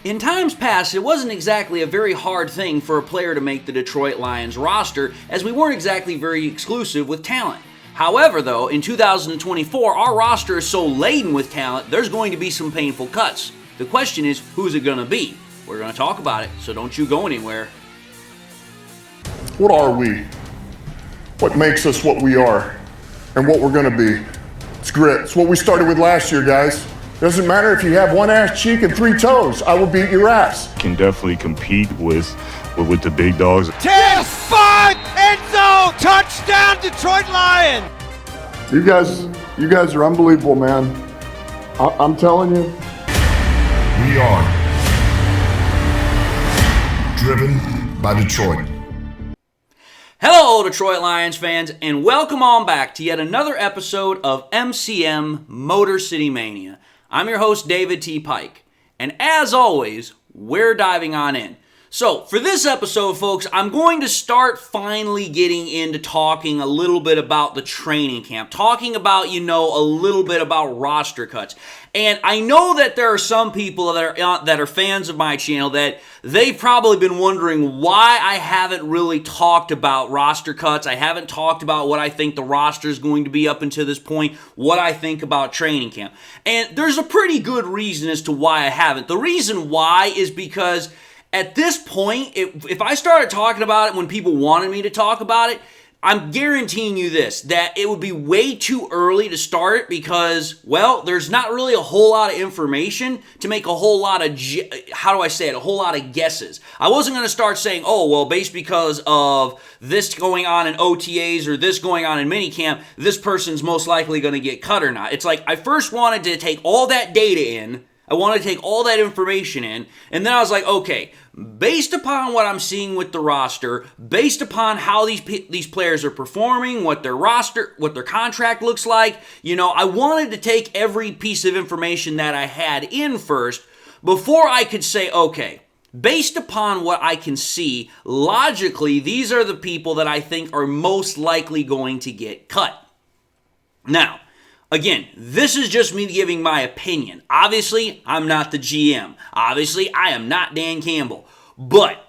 In times past, it wasn't exactly a very hard thing for a player to make the Detroit Lions roster, as we weren't exactly very exclusive with talent. However, though, in 2024, our roster is so laden with talent, there's going to be some painful cuts. The question is, who's it going to be? We're going to talk about it, so don't you go anywhere. What are we? What makes us what we are and what we're going to be? It's grit. It's what we started with last year, guys. Doesn't matter if you have one ass cheek and three toes. I will beat your ass. Can definitely compete with the big dogs. 10-5 end zone touchdown Detroit Lions. You guys are unbelievable, man. I'm telling you. We are driven by Detroit. Hello, Detroit Lions fans, and welcome on back to yet another episode of MCM Motor City Mania. I'm your host, David T. Pike, and as always, we're diving on in. So, for this episode, folks, I'm going to start finally getting into talking a little bit about the training camp, talking about, a little bit about roster cuts. And I know that there are some people that are fans of my channel that they've probably been wondering why I haven't really talked about roster cuts. I haven't talked about what I think the roster is going to be up until this point, what I think about training camp. And there's a pretty good reason as to why I haven't. The reason why is because at this point, if I started talking about it when people wanted me to talk about it, I'm guaranteeing you this, that it would be way too early to start it because, well, there's not really a whole lot of information to make a whole lot of, a whole lot of guesses. I wasn't going to start saying, based because of this going on in OTAs or this going on in minicamp, this person's most likely going to get cut or not. It's like I first wanted to take all that data in, I wanted to take all that information in, and then I was like, okay, based upon what I'm seeing with the roster, based upon how these players are performing, what their contract looks like, I wanted to take every piece of information that I had in first before I could say, okay, based upon what I can see, logically, these are the people that I think are most likely going to get cut. Now, again, this is just me giving my opinion. Obviously, I'm not the GM. Obviously, I am not Dan Campbell. But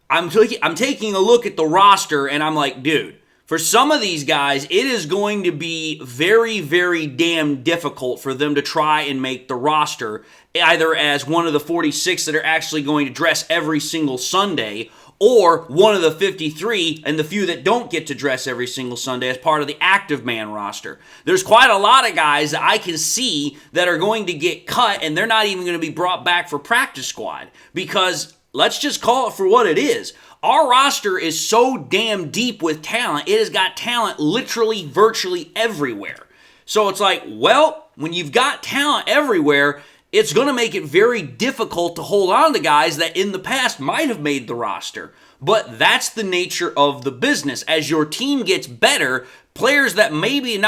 I'm taking a look at the roster, and I'm like, dude, for some of these guys, it is going to be very, very damn difficult for them to try and make the roster, either as one of the 46 that are actually going to dress every single Sunday, or one of the 53 and the few that don't get to dress every single Sunday as part of the active man roster. There's quite a lot of guys that I can see that are going to get cut and they're not even going to be brought back for practice squad because let's just call it for what it is. Our roster is so damn deep with talent. It has got talent literally virtually everywhere. So it's like, well, when you've got talent everywhere, it's going to make it very difficult to hold on to guys that in the past might have made the roster. But that's the nature of the business. As your team gets better, players that maybe in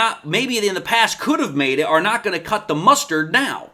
the past could have made it are not going to cut the mustard now.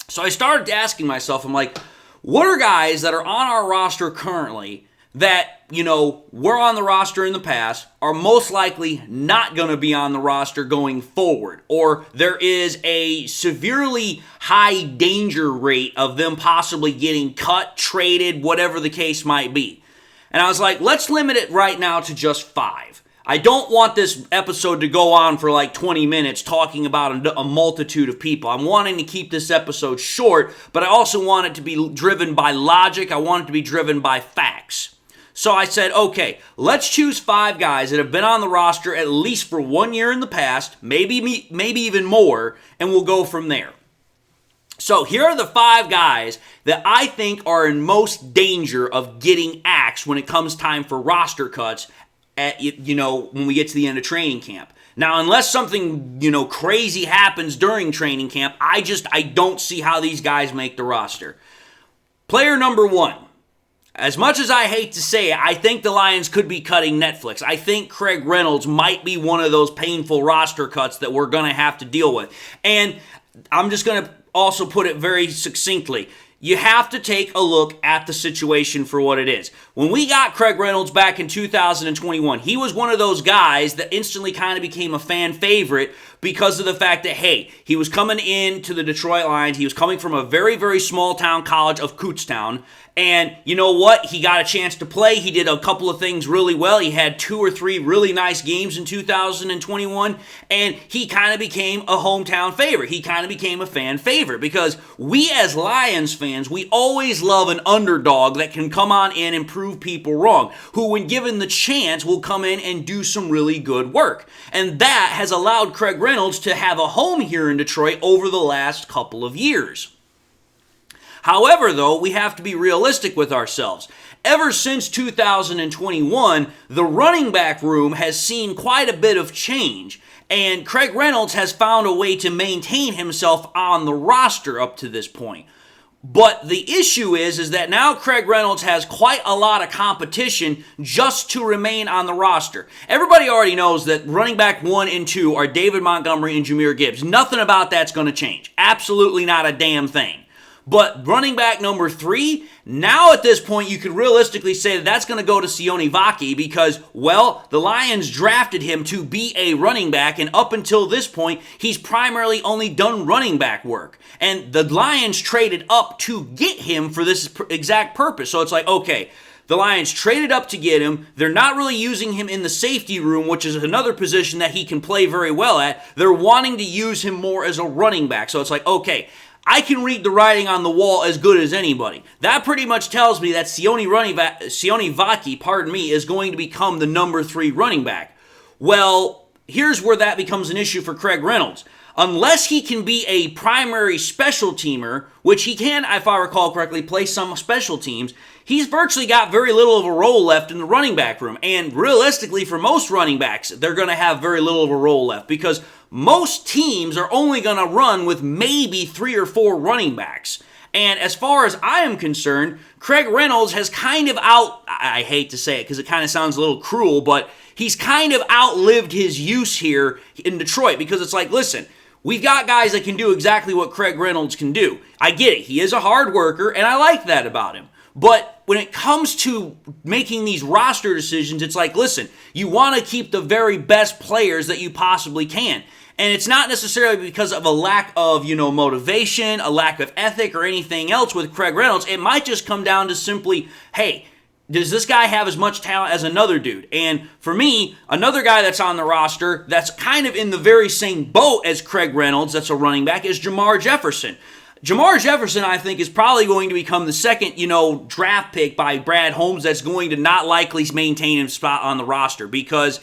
So I started asking myself, I'm like, what are guys that are on our roster currently that, were on the roster in the past, are most likely not going to be on the roster going forward, or there is a severely high danger rate of them possibly getting cut, traded, whatever the case might be. And I was like, let's limit it right now to just 5. I don't want this episode to go on for like 20 minutes talking about a multitude of people. I'm wanting to keep this episode short, but I also want it to be driven by logic. I want it to be driven by facts. So I said, okay, let's choose 5 guys that have been on the roster at least for 1 year in the past, maybe even more, and we'll go from there. So here are the 5 guys that I think are in most danger of getting axed when it comes time for roster cuts when we get to the end of training camp. Now, unless something, crazy happens during training camp, I don't see how these guys make the roster. Player number 1. As much as I hate to say it, I think the Lions could be cutting Netflix. I think Craig Reynolds might be one of those painful roster cuts that we're going to have to deal with. And I'm just going to also put it very succinctly. you have to take a look at the situation for what it is. When we got Craig Reynolds back in 2021, he was one of those guys that instantly kind of became a fan favorite because of the fact that, hey, he was coming into the Detroit Lions. He was coming from a very, very small town college of Kutztown. And you know what? He got a chance to play. He did a couple of things really well. He had 2 or 3 really nice games in 2021. And he kind of became a hometown favorite. He kind of became a fan favorite because we as Lions fans, we always love an underdog that can come on in and prove people wrong, who when given the chance will come in and do some really good work. And that has allowed Craig Reynolds to have a home here in Detroit over the last couple of years. However, though, we have to be realistic with ourselves. Ever since 2021, the running back room has seen quite a bit of change, and Craig Reynolds has found a way to maintain himself on the roster up to this point. But the issue is that now Craig Reynolds has quite a lot of competition just to remain on the roster. Everybody already knows that running back 1 and 2 are David Montgomery and Jahmyr Gibbs. Nothing about that's going to change. Absolutely not a damn thing. But running back number 3, now at this point you could realistically say that that's going to go to Sione Vaki because, well, the Lions drafted him to be a running back, and up until this point, he's primarily only done running back work. And the Lions traded up to get him for this exact purpose. So it's like, okay, the Lions traded up to get him. They're not really using him in the safety room, which is another position that he can play very well at. They're wanting to use him more as a running back. So it's like, okay, I can read the writing on the wall as good as anybody. That pretty much tells me that Sione Vaki, is going to become the number 3 running back. Well, here's where that becomes an issue for Craig Reynolds. Unless he can be a primary special teamer, which he can, if I recall correctly, play some special teams, he's virtually got very little of a role left in the running back room. And realistically, for most running backs, they're going to have very little of a role left because most teams are only going to run with maybe 3 or 4 running backs. And as far as I am concerned, Craig Reynolds has kind of I hate to say it because it kind of sounds a little cruel, but he's kind of outlived his use here in Detroit because it's like, listen, we've got guys that can do exactly what Craig Reynolds can do. I get it. He is a hard worker, and I like that about him. But when it comes to making these roster decisions, it's like, listen, you want to keep the very best players that you possibly can. And it's not necessarily because of a lack of, motivation, a lack of ethic, or anything else with Craig Reynolds. It might just come down to simply, hey, does this guy have as much talent as another dude? And for me, another guy that's on the roster that's kind of in the very same boat as Craig Reynolds, that's a running back, is Jermar Jefferson. Jermar Jefferson, I think, is probably going to become the second, draft pick by Brad Holmes that's going to not likely maintain his spot on the roster because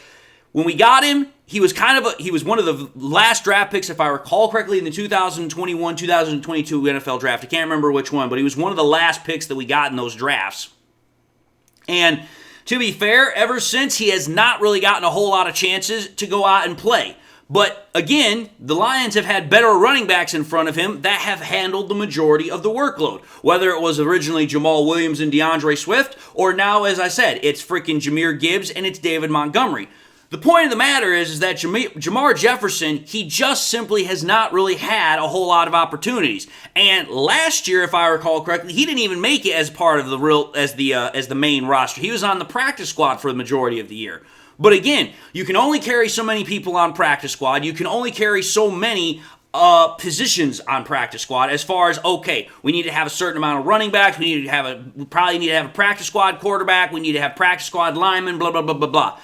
when we got him, he was one of the last draft picks, if I recall correctly, in the 2021-2022 NFL draft. I can't remember which one, but he was one of the last picks that we got in those drafts. And to be fair, ever since, he has not really gotten a whole lot of chances to go out and play. But again, the Lions have had better running backs in front of him that have handled the majority of the workload. Whether it was originally Jamal Williams and DeAndre Swift, or now, as I said, it's freaking Jahmyr Gibbs and it's David Montgomery. The point of the matter is that Jermar Jefferson, he just simply has not really had a whole lot of opportunities. And last year, if I recall correctly, he didn't even make it as part of the main roster. He was on the practice squad for the majority of the year. But again, you can only carry so many people on practice squad. You can only carry so many positions on practice squad as far as, okay, we need to have a certain amount of running backs. We probably need to have a practice squad quarterback. We need to have practice squad linemen, blah, blah, blah, blah, blah.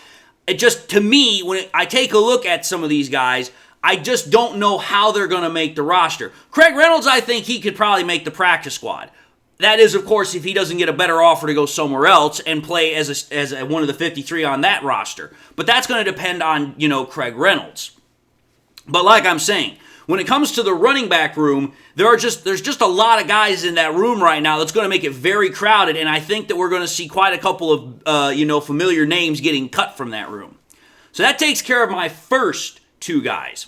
It just, to me, when I take a look at some of these guys, I just don't know how they're going to make the roster. Craig Reynolds, I think he could probably make the practice squad. That is, of course, if he doesn't get a better offer to go somewhere else and play as one of the 53 on that roster. But that's going to depend on, Craig Reynolds. But like I'm saying, when it comes to the running back room, there's just a lot of guys in that room right now that's going to make it very crowded, and I think that we're going to see quite a couple of, familiar names getting cut from that room. So that takes care of my first 2 guys.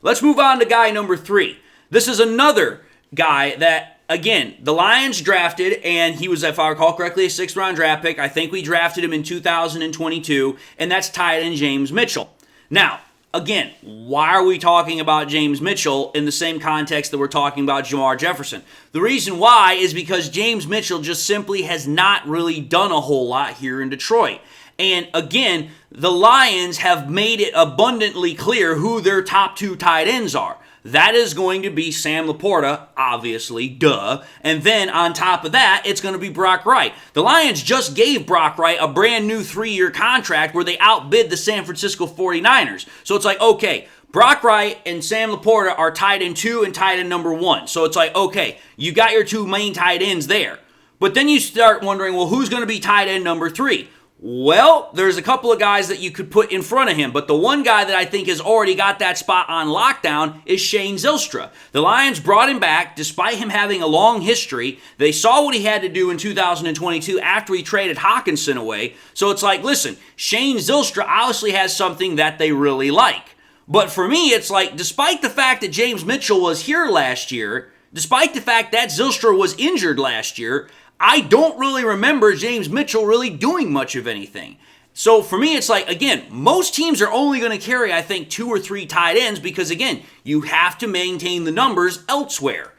Let's move on to guy number 3. This is another guy that, again, the Lions drafted, and he was, if I recall correctly, a 6th-round draft pick. I think we drafted him in 2022, and that's tight end James Mitchell. Now, again, why are we talking about James Mitchell in the same context that we're talking about Jamar Jefferson? The reason why is because James Mitchell just simply has not really done a whole lot here in Detroit. And again, the Lions have made it abundantly clear who their top 2 tight ends are. That is going to be Sam Laporta, obviously, duh. And then on top of that, it's going to be Brock Wright. The Lions just gave Brock Wright a brand new 3-year contract where they outbid the San Francisco 49ers. So it's like, okay, Brock Wright and Sam Laporta are tight end 2 and tight end number 1. So it's like, okay, you got your 2 main tight ends there. But then you start wondering, well, who's going to be tight end number 3? Well, there's a couple of guys that you could put in front of him, but the one guy that I think has already got that spot on lockdown is Shane Zylstra. The Lions brought him back despite him having a long history. They saw what he had to do in 2022 after he traded Hawkinson away. So it's like, listen, Shane Zylstra obviously has something that they really like. But for me, it's like, despite the fact that James Mitchell was here last year, despite the fact that Zylstra was injured last year, I don't really remember James Mitchell really doing much of anything. So for me, it's like, again, most teams are only going to carry, I think, 2 or 3 tight ends because, again, you have to maintain the numbers elsewhere.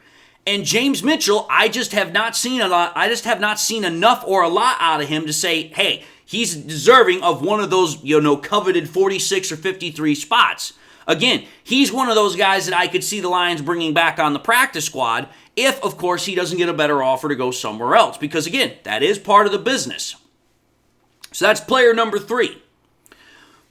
And James Mitchell, I just have not seen a lot. I just have not seen enough or a lot out of him to say, hey, he's deserving of one of those, coveted 46 or 53 spots. Again, he's one of those guys that I could see the Lions bringing back on the practice squad if, of course, he doesn't get a better offer to go somewhere else. Because, again, that is part of the business. So that's player number 3.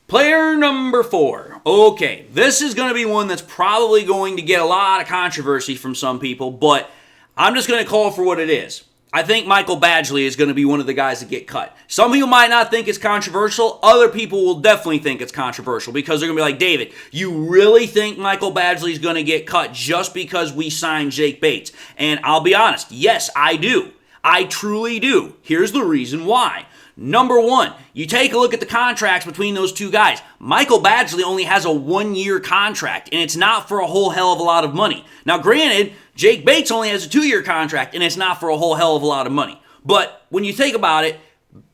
Player number 4. Okay, this is going to be one that's probably going to get a lot of controversy from some people, but I'm just going to call it for what it is. I think Michael Badgley is going to be one of the guys that get cut. Some people might not think it's controversial. Other people will definitely think it's controversial because they're going to be like, David, you really think Michael Badgley is going to get cut just because we signed Jake Bates? And I'll be honest, yes, I do. I truly do. Here's the reason why. Number 1, you take a look at the contracts between those 2 guys. Michael Badgley only has a 1-year contract, and it's not for a whole hell of a lot of money. Now, granted, Jake Bates only has a 2-year contract, and it's not for a whole hell of a lot of money. But when you think about it,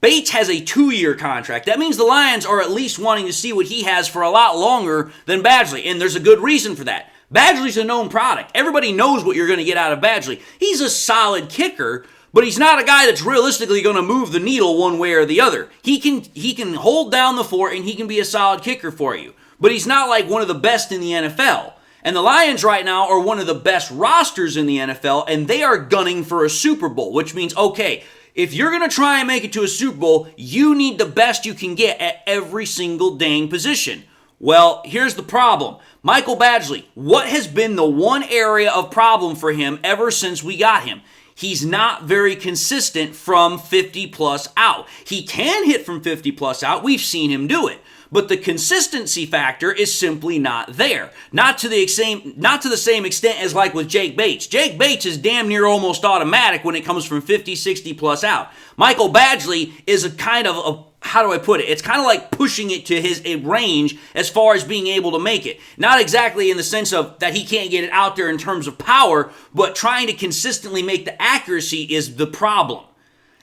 Bates has a 2-year contract. That means the Lions are at least wanting to see what he has for a lot longer than Badgley, and there's a good reason for that. Badgley's a known product. Everybody knows what you're going to get out of Badgley. He's a solid kicker, but he's not a guy that's realistically going to move the needle one way or the other. He can hold down the fort and he can be a solid kicker for you. But he's not like one of the best in the NFL. And the Lions right now are one of the best rosters in the NFL, and they are gunning for a Super Bowl, which means, okay, if you're going to try and make it to a Super Bowl, you need the best you can get at every single dang position. Well, here's the problem. Michael Badgley, what has been the one area of problem for him ever since we got him? He's not very consistent from 50 plus out. He can hit from 50 plus out. We've seen him do it. But the consistency factor is simply not there. Not to the same extent as like with Jake Bates. Jake Bates is damn near almost automatic when it comes from 50, 60 plus out. Michael Badgley is a kind of a, how do I put it? It's kind of like pushing it to his range as far as being able to make it. Not exactly in the sense of that he can't get it out there in terms of power, but trying to consistently make the accuracy is the problem.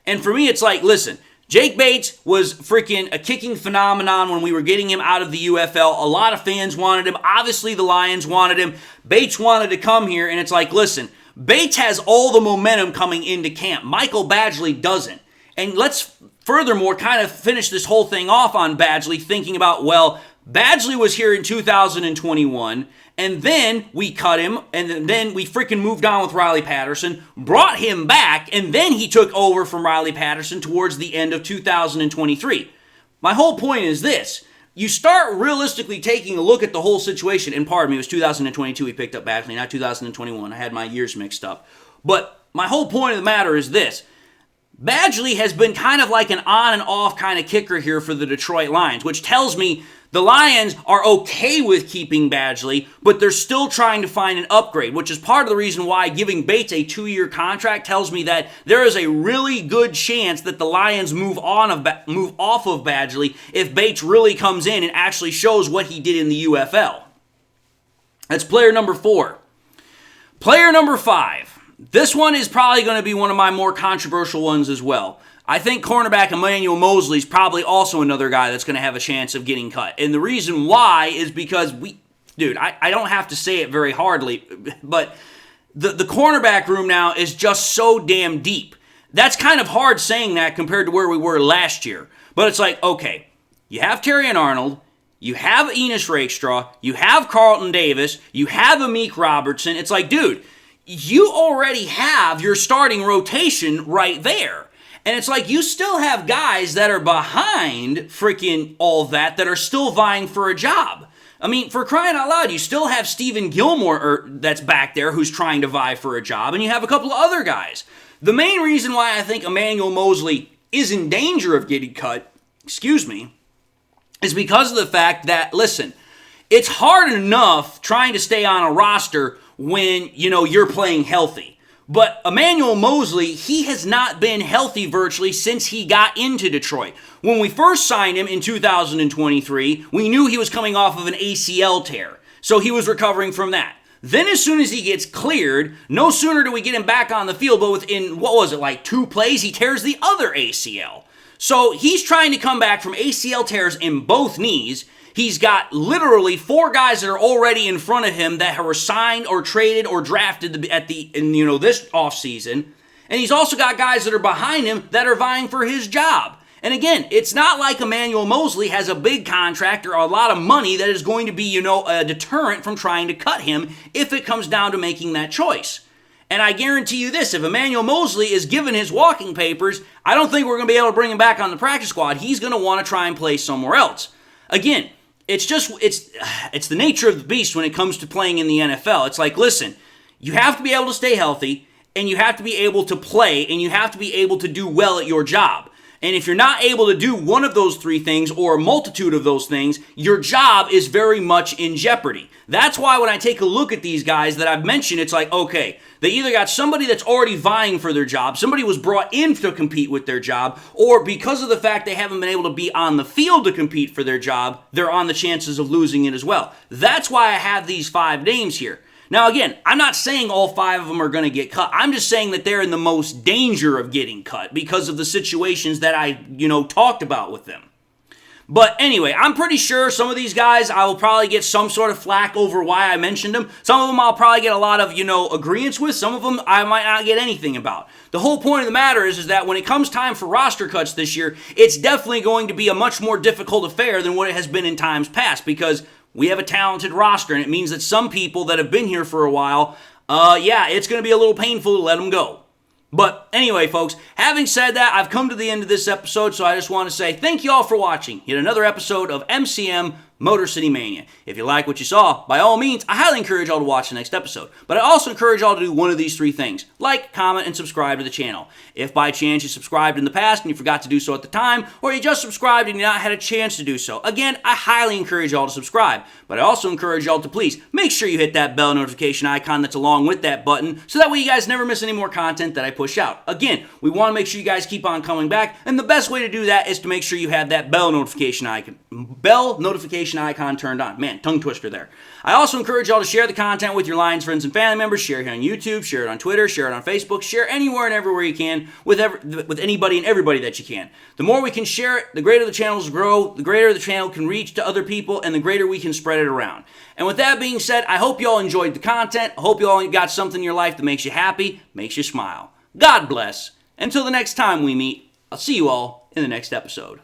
And for me, it's like, listen, Jake Bates was freaking a kicking phenomenon when we were getting him out of the UFL. A lot of fans wanted him. Obviously, the Lions wanted him. Bates wanted to come here, and it's like, listen, Bates has all the momentum coming into camp. Michael Badgley doesn't. And let's furthermore kind of finish this whole thing off on Badgley, thinking about, well, Badgley was here in 2021, and then we cut him, and then we freaking moved on with Riley Patterson, brought him back, and then he took over from Riley Patterson towards the end of 2023. My whole point is this. You start realistically taking a look at the whole situation, and pardon me, it was 2022 we picked up Badgley, not 2021. I had my years mixed up. But my whole point of the matter is this. Badgley has been kind of like an on and off kind of kicker here for the Detroit Lions, which tells me the Lions are okay with keeping Badgley, but they're still trying to find an upgrade, which is part of the reason why giving Bates a 2-year contract tells me that there is a really good chance that the Lions move off of Badgley if Bates really comes in and actually shows what he did in the UFL. That's player number 4. Player number 5. This one is probably going to be one of my more controversial ones as well. I think cornerback Emanuel Mosley is probably also another guy that's going to have a chance of getting cut. And the reason why is because I don't have to say it very hardly, but the cornerback room now is just so damn deep. That's kind of hard saying that compared to where we were last year. But it's like, okay, you have Terrion Arnold, you have Enos Rakestraw, you have Carlton Davis, you have Amik Robertson. It's like, dude, you already have your starting rotation right there. And it's like you still have guys that are behind freaking all that are still vying for a job. I mean, for crying out loud, you still have Stephen Gilmore that's back there who's trying to vie for a job, and you have a couple of other guys. The main reason why I think Emanuel Mosley is in danger of getting cut, is because of the fact that, listen, it's hard enough trying to stay on a roster when, you're playing healthy. But Emanuel Mosley, he has not been healthy virtually since he got into Detroit. When we first signed him in 2023, we knew he was coming off of an ACL tear. So he was recovering from that. Then as soon as he gets cleared, no sooner do we get him back on the field, but within, 2 plays, he tears the other ACL. So he's trying to come back from ACL tears in both knees. He's got literally 4 guys that are already in front of him that were signed or traded or drafted this offseason. And he's also got guys that are behind him that are vying for his job. And again, it's not like Emanuel Mosley has a big contract or a lot of money that is going to be, a deterrent from trying to cut him if it comes down to making that choice. And I guarantee you this, if Emanuel Mosley is given his walking papers, I don't think we're going to be able to bring him back on the practice squad. He's going to want to try and play somewhere else. Again, it's the nature of the beast when it comes to playing in the NFL. It's like, listen, you have to be able to stay healthy, and you have to be able to play, and you have to be able to do well at your job. And if you're not able to do one of those 3 things or a multitude of those things, your job is very much in jeopardy. That's why when I take a look at these guys that I've mentioned, it's like, okay, they either got somebody that's already vying for their job, somebody was brought in to compete with their job, or because of the fact they haven't been able to be on the field to compete for their job, they're on the chances of losing it as well. That's why I have these 5 names here. Now, again, I'm not saying all 5 of them are going to get cut. I'm just saying that they're in the most danger of getting cut because of the situations that I, talked about with them. But anyway, I'm pretty sure some of these guys, I will probably get some sort of flack over why I mentioned them. Some of them I'll probably get a lot of, agreeance with. Some of them I might not get anything about. The whole point of the matter is that when it comes time for roster cuts this year, it's definitely going to be a much more difficult affair than what it has been in times past because we have a talented roster, and it means that some people that have been here for a while, it's going to be a little painful to let them go. But anyway, folks, having said that, I've come to the end of this episode, so I just want to say thank you all for watching yet another episode of MCM Motor City Mania. If you like what you saw, by all means, I highly encourage y'all to watch the next episode. But I also encourage y'all to do one of these 3 things. Like, comment, and subscribe to the channel. If by chance you subscribed in the past and you forgot to do so at the time, or you just subscribed and you not had a chance to do so, again, I highly encourage y'all to subscribe. But I also encourage y'all to please make sure you hit that bell notification icon that's along with that button, so that way you guys never miss any more content that I push out. Again, we want to make sure you guys keep on coming back, and the best way to do that is to make sure you have that bell notification icon turned on. Man, tongue twister there. I also encourage y'all to share the content with your Lions friends and family members. Share it on YouTube, share it on Twitter, share it on Facebook, share anywhere and everywhere you can with anybody and everybody that you can. The more we can share it, the greater the channels grow, the greater the channel can reach to other people, and the greater we can spread it around. And with that being said, I hope you all enjoyed the content. I hope you all got something in your life that makes you happy, makes you smile. God bless. Until the next time we meet, I'll see you all in the next episode.